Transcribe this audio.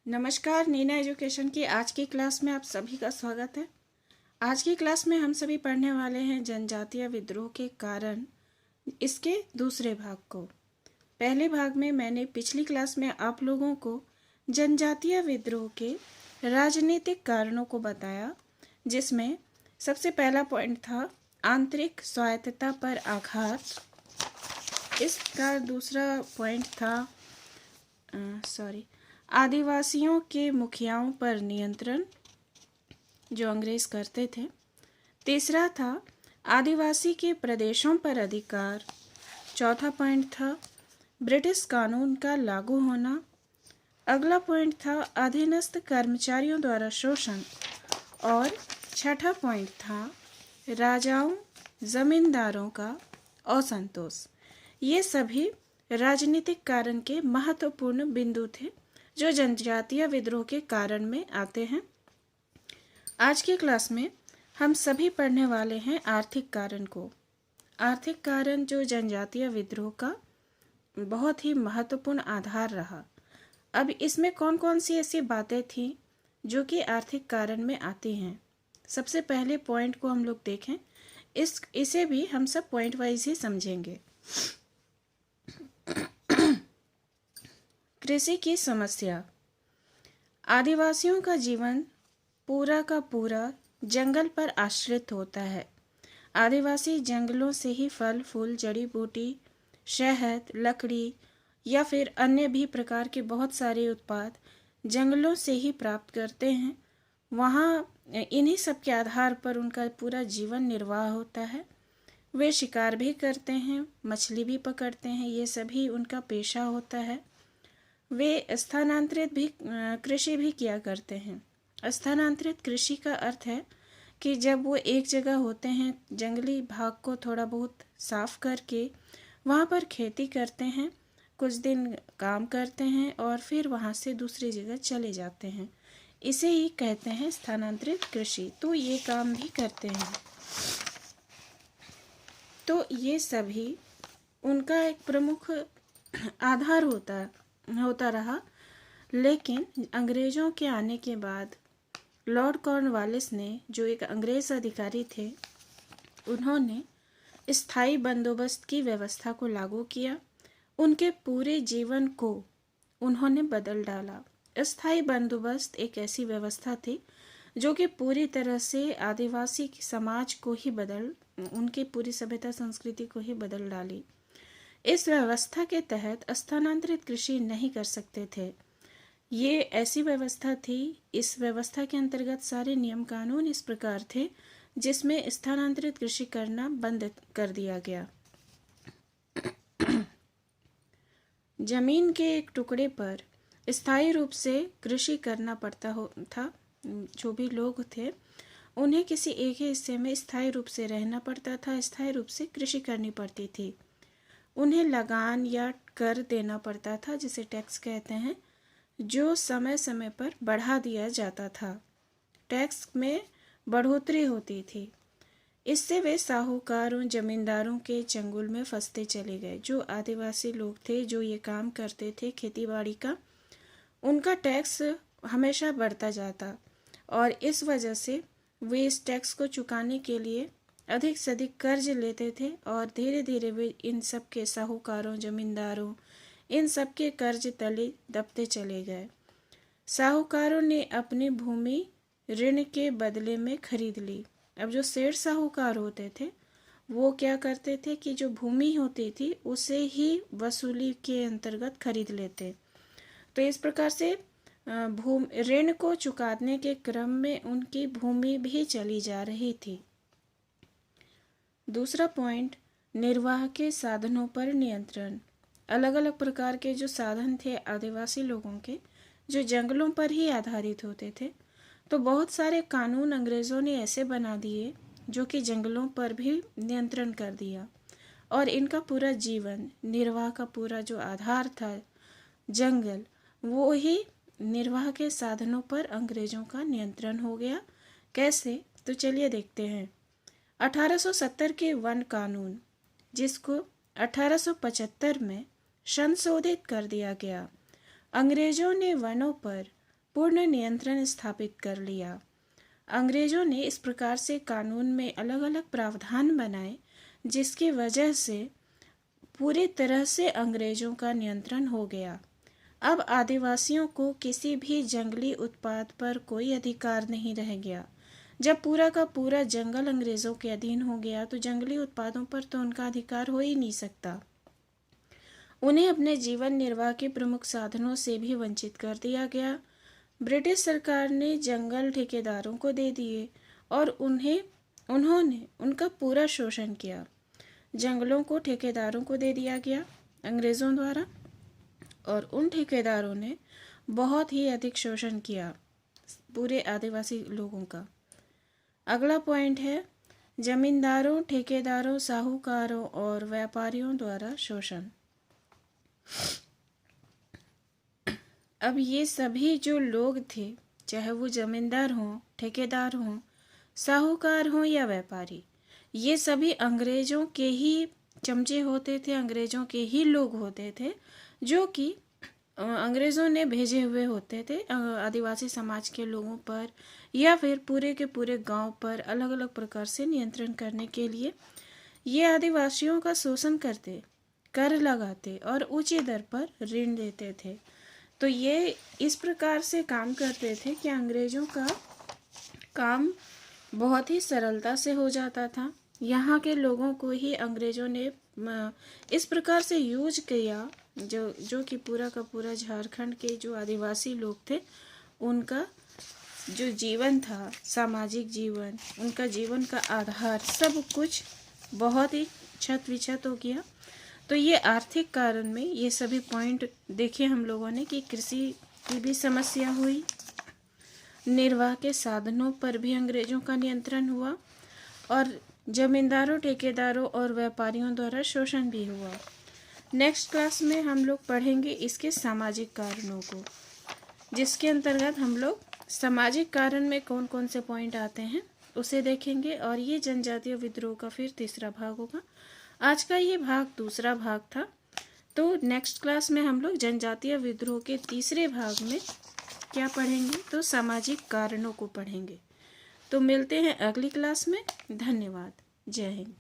नमस्कार, नीना एजुकेशन की आज की क्लास में आप सभी का स्वागत है। आज की क्लास में हम सभी पढ़ने वाले हैं जनजातीय विद्रोह के कारण, इसके दूसरे भाग को। पहले भाग में मैंने पिछली क्लास में आप लोगों को जनजातीय विद्रोह के राजनीतिक कारणों को बताया, जिसमें सबसे पहला पॉइंट था आंतरिक स्वायत्तता पर आघात। इसका दूसरा पॉइंट था आदिवासियों के मुखियाओं पर नियंत्रण जो अंग्रेज करते थे। तीसरा था आदिवासी के प्रदेशों पर अधिकार। चौथा पॉइंट था ब्रिटिश कानून का लागू होना। अगला पॉइंट था अधीनस्थ कर्मचारियों द्वारा शोषण। और छठा पॉइंट था राजाओं जमींदारों का असंतोष। ये सभी राजनीतिक कारण के महत्वपूर्ण बिंदु थे जो जनजातीय विद्रोह के कारण में आते हैं। आज की क्लास में हम सभी पढ़ने वाले हैं आर्थिक कारण को। आर्थिक कारण जो जनजातीय विद्रोह का बहुत ही महत्वपूर्ण आधार रहा। अब इसमें कौन कौन सी ऐसी बातें थी जो कि आर्थिक कारण में आती हैं। सबसे पहले पॉइंट को हम लोग देखें। इसे भी हम सब पॉइंट वाइज ही समझेंगे। कृषि की समस्या। आदिवासियों का जीवन पूरा का पूरा जंगल पर आश्रित होता है। आदिवासी जंगलों से ही फल फूल, जड़ी बूटी, शहद, लकड़ी या फिर अन्य भी प्रकार के बहुत सारे उत्पाद जंगलों से ही प्राप्त करते हैं। वहाँ इन्हीं सब के आधार पर उनका पूरा जीवन निर्वाह होता है। वे शिकार भी करते हैं, मछली भी पकड़ते हैं, ये सभी उनका पेशा होता है। वे स्थानांतरित भी कृषि भी किया करते हैं। स्थानांतरित कृषि का अर्थ है कि जब वो एक जगह होते हैं, जंगली भाग को थोड़ा बहुत साफ करके वहाँ पर खेती करते हैं, कुछ दिन काम करते हैं और फिर वहाँ से दूसरी जगह चले जाते हैं। इसे ही कहते हैं स्थानांतरित कृषि। तो ये काम भी करते हैं। तो ये सभी उनका एक प्रमुख आधार होता रहा। लेकिन अंग्रेज़ों के आने के बाद लॉर्ड कॉर्नवालिस ने, जो एक अंग्रेज़ अधिकारी थे, उन्होंने स्थायी बंदोबस्त की व्यवस्था को लागू किया। उनके पूरे जीवन को उन्होंने बदल डाला। स्थायी बंदोबस्त एक ऐसी व्यवस्था थी जो कि पूरी तरह से आदिवासी समाज को ही उनकी पूरी सभ्यता संस्कृति को ही बदल डाली। इस व्यवस्था के तहत स्थानांतरित कृषि नहीं कर सकते थे। ये ऐसी व्यवस्था थी, इस व्यवस्था के अंतर्गत सारे नियम कानून इस प्रकार थे जिसमें स्थानांतरित कृषि करना बंद कर दिया गया। जमीन के एक टुकड़े पर स्थायी रूप से कृषि करना पड़ता था। जो भी लोग थे उन्हें किसी एक ही हिस्से में स्थायी रूप से रहना पड़ता था, स्थायी रूप से कृषि करनी पड़ती थी। उन्हें लगान या कर देना पड़ता था, जिसे टैक्स कहते हैं, जो समय समय पर बढ़ा दिया जाता था। टैक्स में बढ़ोतरी होती थी। इससे वे साहूकारों, जमींदारों के चंगुल में फंसते चले गए। जो आदिवासी लोग थे जो ये काम करते थे खेतीबाड़ी का, उनका टैक्स हमेशा बढ़ता जाता और इस वजह से वे इस टैक्स को चुकाने के लिए अधिक से अधिक कर्ज लेते थे और धीरे धीरे वे इन सब के साहूकारों, जमींदारों, इन सब के कर्ज तले दबते चले गए। साहूकारों ने अपनी भूमि ऋण के बदले में खरीद ली। अब जो सेठ साहूकार होते थे वो क्या करते थे कि जो भूमि होती थी उसे ही वसूली के अंतर्गत खरीद लेते। तो इस प्रकार से ऋण को चुकाने के क्रम में उनकी भूमि भी चली जा रही थी। दूसरा पॉइंट, निर्वाह के साधनों पर नियंत्रण। अलग अलग प्रकार के जो साधन थे आदिवासी लोगों के, जो जंगलों पर ही आधारित होते थे, तो बहुत सारे कानून अंग्रेज़ों ने ऐसे बना दिए जो कि जंगलों पर भी नियंत्रण कर दिया और इनका पूरा जीवन निर्वाह का पूरा जो आधार था जंगल, वो ही निर्वाह के साधनों पर अंग्रेज़ों का नियंत्रण हो गया। कैसे? तो चलिए देखते हैं। 1870 के वन कानून, जिसको 1875 में संशोधित कर दिया गया, अंग्रेजों ने वनों पर पूर्ण नियंत्रण स्थापित कर लिया। अंग्रेजों ने इस प्रकार से कानून में अलग अलग प्रावधान बनाए जिसकी वजह से पूरी तरह से अंग्रेजों का नियंत्रण हो गया। अब आदिवासियों को किसी भी जंगली उत्पाद पर कोई अधिकार नहीं रह गया। जब पूरा का पूरा जंगल अंग्रेजों के अधीन हो गया तो जंगली उत्पादों पर तो उनका अधिकार हो ही नहीं सकता। उन्हें अपने जीवन निर्वाह के प्रमुख साधनों से भी वंचित कर दिया गया। ब्रिटिश सरकार ने जंगल ठेकेदारों को दे दिए और उन्होंने उनका पूरा शोषण किया। जंगलों को ठेकेदारों को दे दिया गया अंग्रेज़ों द्वारा और उन ठेकेदारों ने बहुत ही अधिक शोषण किया पूरे आदिवासी लोगों का। अगला पॉइंट है जमींदारों, ठेकेदारों, साहूकारों और व्यापारियों द्वारा शोषण। अब ये सभी जो लोग थे, चाहे वो जमींदार हों, ठेकेदार हों, साहूकार हों या व्यापारी, ये सभी अंग्रेजों के ही चमचे होते थे, अंग्रेजों के ही लोग होते थे जो कि अंग्रेज़ों ने भेजे हुए होते थे आदिवासी समाज के लोगों पर या फिर पूरे के पूरे गांव पर अलग अलग प्रकार से नियंत्रण करने के लिए ये आदिवासियों का शोषण करते, कर लगाते और ऊंची दर पर ऋण देते थे। तो ये इस प्रकार से काम करते थे कि अंग्रेज़ों का काम बहुत ही सरलता से हो जाता था। यहाँ के लोगों को ही अंग्रेज़ों ने इस प्रकार से यूज किया जो कि पूरा का पूरा झारखंड के जो आदिवासी लोग थे उनका जो जीवन था, सामाजिक जीवन, उनका जीवन का आधार सब कुछ बहुत ही छत विछत हो गया। तो ये आर्थिक कारण में ये सभी पॉइंट देखे हम लोगों ने कि कृषि की भी समस्या हुई, निर्वाह के साधनों पर भी अंग्रेजों का नियंत्रण हुआ और जमींदारों, ठेकेदारों और व्यापारियों द्वारा शोषण भी हुआ। नेक्स्ट क्लास में हम लोग पढ़ेंगे इसके सामाजिक कारणों को, जिसके अंतर्गत हम लोग सामाजिक कारण में कौन कौन से पॉइंट आते हैं उसे देखेंगे और ये जनजातीय विद्रोह का फिर तीसरा भाग होगा। आज का ये भाग दूसरा भाग था, तो नेक्स्ट क्लास में हम लोग जनजातीय विद्रोह के तीसरे भाग में क्या पढ़ेंगे, तो सामाजिक कारणों को पढ़ेंगे। तो मिलते हैं अगली क्लास में। धन्यवाद। जय हिंद।